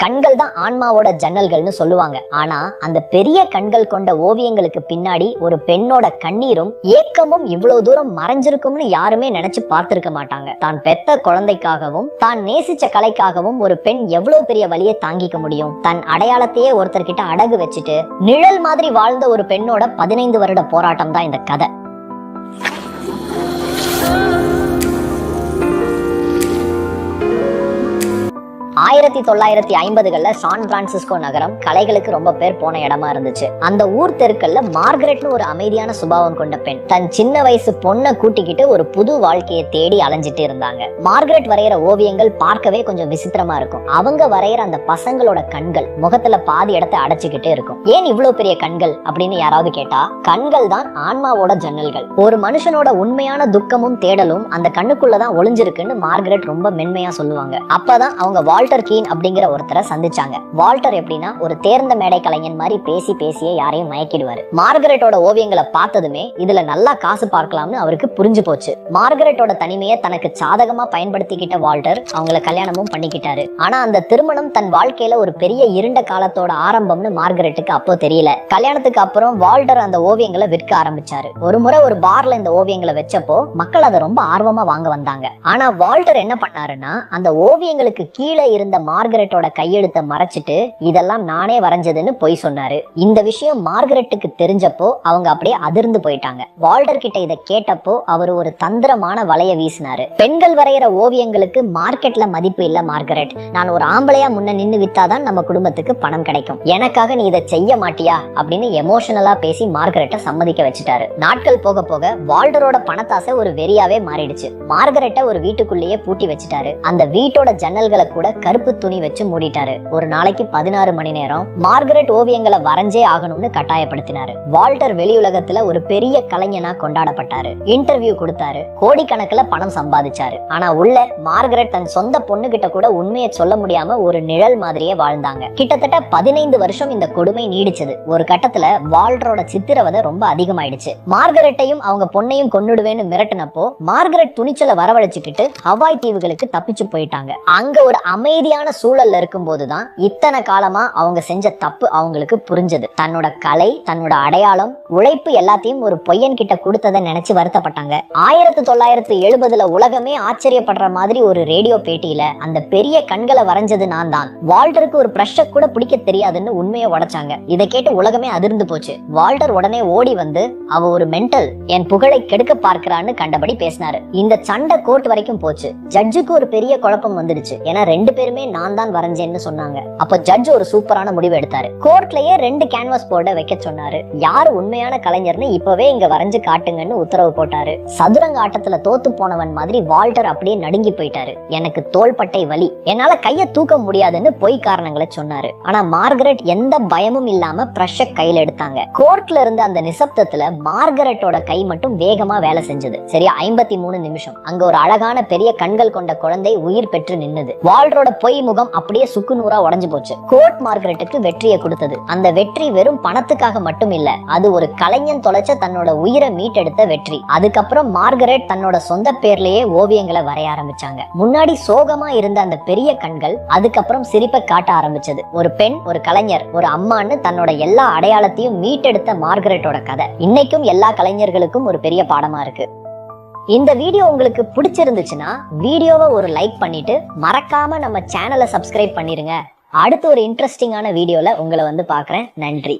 கண்கள் தான் ஆன்மாவோட ஜன்னல்கள்னு சொல்லுவாங்க. ஆனா அந்த பெரிய கண்கள் கொண்ட ஓவியங்களுக்கு பின்னாடி ஒரு பெண்ணோட கண்ணீரும் ஏக்கமும் இவ்வளவு தூரம் மறைஞ்சிருக்கும்னு யாருமே நினைச்சு பார்த்திருக்க மாட்டாங்க. தான் பெத்த குழந்தைக்காகவும் தான் நேசிச்ச கலைக்காகவும் ஒரு பெண் எவ்வளவு பெரிய வலியை தாங்கிக்க முடியும்? தன் அடையாளத்தையே ஒருத்தர்கிட்ட அடகு வச்சுட்டு நிழல் மாதிரி வாழ்ந்த ஒரு பெண்ணோட 15 வருட போராட்டம் தான் இந்த கதை. 1950களில் சான் பிரான்சிஸ்கோ நகரம் கலைகளுக்கு ரொம்ப பேர் போன இடமா இருந்துச்சு. அந்த ஊர் தெருக்கள்ல மார்கரெட்னு ஒரு அமைதியான சுபாவம் கொண்ட பெண் தன் சின்ன வயசு பொண்ணை கூட்டிக்கிட்டு ஒரு புது வாழ்க்கையை தேடி அலைஞ்சிட்டு இருந்தாங்க. மார்கரெட் வரைகிற ஓவியங்கள் பார்க்கவே கொஞ்சம் விசித்திரமா இருக்கும். அவங்க வரைகிற அந்த பசங்களோட கண்கள் முகத்துல பாதி இடத்தை அடைச்சுக்கிட்டே இருக்கும். ஏன் இவ்வளவு பெரிய கண்கள் அப்படின்னு யாராவது கேட்டா, கண்கள் தான் ஆன்மாவோட ஜன்னல்கள். ஒரு மனுஷனோட உண்மையான துக்கமும் தேடலும் அந்த கண்ணுக்குள்ளதான் ஒளிஞ்சிருக்குன்னு மார்கரெட் ரொம்ப மென்மையா சொல்லுவாங்க. அப்பதான் அவங்க வால்டர் கீன் அப்படிங்கிற ஒருத்தரை சந்திச்சாங்க. வால்டர் எப்படின்னா ஒரு தேர்ந்த மேடை கலைஞன் மாதிரி பேசியே யாரையும் மயக்கிடுவாரு. மார்கரெட்டோட ஓவியங்களை பார்த்ததுமே இதுல நல்லா காசு பார்க்கலாம்னு அவருக்கு புரிஞ்சு போச்சு. மார்கரெட்டோட தனிமையை தனக்கு சாதகமா பயன்படுத்திக்கிட்ட வால்டர் அவங்கள கல்யாணமும் பண்ணிக்கிட்டாரு. ஆனா அந்த திருமணம் தன் வாழ்க்கையில ஒரு பெரிய இருண்ட காலத்தோட ஆரம்பம்னு மார்கரெட்டுக்கு அப்போ தெரியல. கல்யாணத்துக்கு அப்புறம் வால்டர் அந்த ஓவியங்களை விற்க ஆரம்பிச்சாரு. ஒரு முறை ஒரு பார்ல இந்த ஓவியங்களை வச்சப்போ மக்கள் அதை ரொம்ப ஆர்வமா வாங்க வந்தாங்க. ஆனா வால்டர் என்ன பண்ணாருன்னா, அந்த ஓவியங்களுக்கு கீழே இருந்த மார்கரெட்டோட கையெழுத்தை மறைச்சிட்டு இதெல்லாம் நானே வரைஞ்சதுன்னு பொய் சொன்னாரு. இந்த விஷயம் மார்கரெட்டுக்கு தெரிஞ்சப்போ அவங்க அப்படியே அதிர்ந்து போயிட்டாங்க. வால்டர் கிட்ட இதை கேட்டப்போ அவர் ஒரு தந்திரமான வலைய வீசினாரு. பெண்கள் வரைகிற ஓவியங்களுக்கு மார்க்கெட்ல மதிப்பு இல்ல மார்கரெட், நான் ஒரு ஆம்பளையா முன்ன நின்னு வித்தாதான் நம்ம குடும்பத்துக்கு பணம் கிடைக்கும், எனக்காக நீ இதை செய்ய மாட்டியா அப்படின்னு எமோஷனலா பேசி மார்கரெட்டை சம்மதிக்க வச்சுட்டாரு. நாட்கள் போக போக வால்டரோட பணத்தாசை ஒரு வெறியாவே மாறிடுச்சு. மார்கரெட்டை ஒரு வீட்டுக்குள்ளேயே பூட்டி வச்சுட்டாரு. அந்த வீட்டோட ஜன்னல்களை கூட கருப்பு துணி வச்சு மூடிட்டாரு. ஒரு நாளைக்கு 16 மணி நேரம் மார்கரெட் ஓவியங்களை வரைஞ்சே ஆகணும்னு கட்டாயப்படுத்தினாரு. வால்டர் வெளி உலகத்துல ஒரு பெரிய கலைஞனா கொண்டாடப்பட்டாரு. இன்டர்வியூ கொடுத்தாரு, கோடிக்கணக்கில் பணம் சம்பாதிச்சாரு. ஆனா உள்ள மார்கரெட் தன் சொந்த பொண்ணு கிட்ட கூட உண்மையை சொல்ல முடியாம ஒரு நிழல் மாதிரியே வாழ்ந்தாங்க. கிட்டத்தட்ட 15 வருஷம் இந்த கொடுமை நீடிச்சது. ஒரு கட்டத்துல வால்டரோட சித்திரவதை ரொம்ப அதிகமாயிடுச்சு. மார்கரெட்டையும் அவங்க பொண்ணையும் கொன்னுடுவேன்னு மிரட்டினப்போ மார்கரெட் துணிச்சலை வரவழைச்சுக்கிட்டு ஹவாய் தீவுகளுக்கு தப்பிச்சு போயிட்டாங்க. அங்க ஒரு அமைதியான சூழல்ல இருக்கும் போதுதான் இத்தனை காலமா அவங்க செஞ்ச தப்பு அவங்களுக்கு புரிஞ்சது. தன்னோட கலை, தன்னோட அடையாளம், உழைப்பு எல்லாத்தையும் ஒரு பொய்யன் கிட்ட கொடுத்ததை நினைச்சு வருத்தப்பட்டாங்க. 1970ல உலகமே ஆச்சரியப்படுற மாதிரி ஒரு ரேடியோ பேட்டியில அந்த பெரிய கண்களை வரைஞ்சது நான் தான், வால்டருக்கு ஒரு பிரஷ் கூட பிடிக்க தெரியாதுன்னு உண்மையை உடைச்சாங்க. இதை கேட்டு உலகமே அதிர்ந்து போச்சு. வால்டர் உடனே ஓடி வந்து அவ ஒரு மென்டல், என் புகழை கெடுக்க பார்க்கிறான்னு கண்டபடி பேசினாரு. இந்த சண்டை கோர்ட் வரைக்கும் போச்சு. ஜட்ஜுக்கு ஒரு பெரிய குழப்பம் வந்துடுச்சு. ஏன்னா 2 பேருமே நான் தான் வரைஞ்சேன்னு சொன்னாங்க. அப்ப ஜட்ஜ் ஒரு சூப்பரான முடிவு எடுத்தாரு. கோர்ட்லயே 2 கேன்வாஸ் போர்டை வைக்க சொன்னாரு. யாரு உண்மையான கலைஞர்னு இப்பவே இங்க வரைஞ்சு காட்டுங்கன்னு உத்தரவு போட்டாரு. சதுரங்க ஆட்டத்துல தோத்து போனவன் மாதிரி வால்டர் அப்படியே நடுங்கி போயிட்டாரு. எனக்கு தோள்பட்டை வலி, என்னால கைய தூக்க முடியாதுன்னு பொய் காரணங்களை சொன்னாரு. ஆனா மார்கரெட் எந்த பயமும் இல்லாம பிரஷ கையில எடுத்தாங்க. கோர்ட்ல இருந்த அந்த நிசப்தத்துல மார்கரெட்டோட கை மட்டும் வேகமா வேலை செஞ்சது. சரியா 53 நிமிஷம் அங்க ஒரு அழகான பெரிய கண்கள் கொண்ட குழந்தை உயிர் பெற்று நின்னது. வால்டரோட பொய் முகம் அப்படியே சுக்குநூறா உடைஞ்சு போச்சு. கோர்ட் மார்கரெட்டுக்கு வெற்றியை கொடுத்தது. அந்த வெற்றி வெறும் பணத்துக்காக மட்டும் இல்ல, அது ஒரு கலைஞன் தொலைச்ச தன்னோட உயிரை மீட்டெடுத்த வெற்றி. அதுக்கப்புறம் மார்கரெட் தன்னோட சொந்த பேர்லயே ஓவியங்களை வரைய ஆரம்பிச்சாங்க. முன்னாடி சோகமா இருந்த அந்த பெரிய கண்கள் அதுக்கப்புறம் சிரிப்பை காட்ட ஆரம்பிச்சது. ஒரு பெண், ஒரு கலைஞர், ஒரு அம்மான்னு தன்னோட எல்லா அடையாளத்தையும் மீட்டெடுத்த மார்கரெட்டோட கதை இன்னைக்கும் எல்லா கலைஞர்களுக்கும் ஒரு பெரிய பாடமா இருக்கு. இந்த வீடியோ உங்களுக்கு பிடிச்சிருந்துச்சுன்னா வீடியோவை ஒரு லைக் பண்ணிட்டு மறக்காம நம்ம சேனலை சப்ஸ்கிரைப் பண்ணிருங்க. அடுத்து ஒரு இன்ட்ரெஸ்டிங்கான வீடியோல உங்களை வந்து பார்க்குறேன். நன்றி.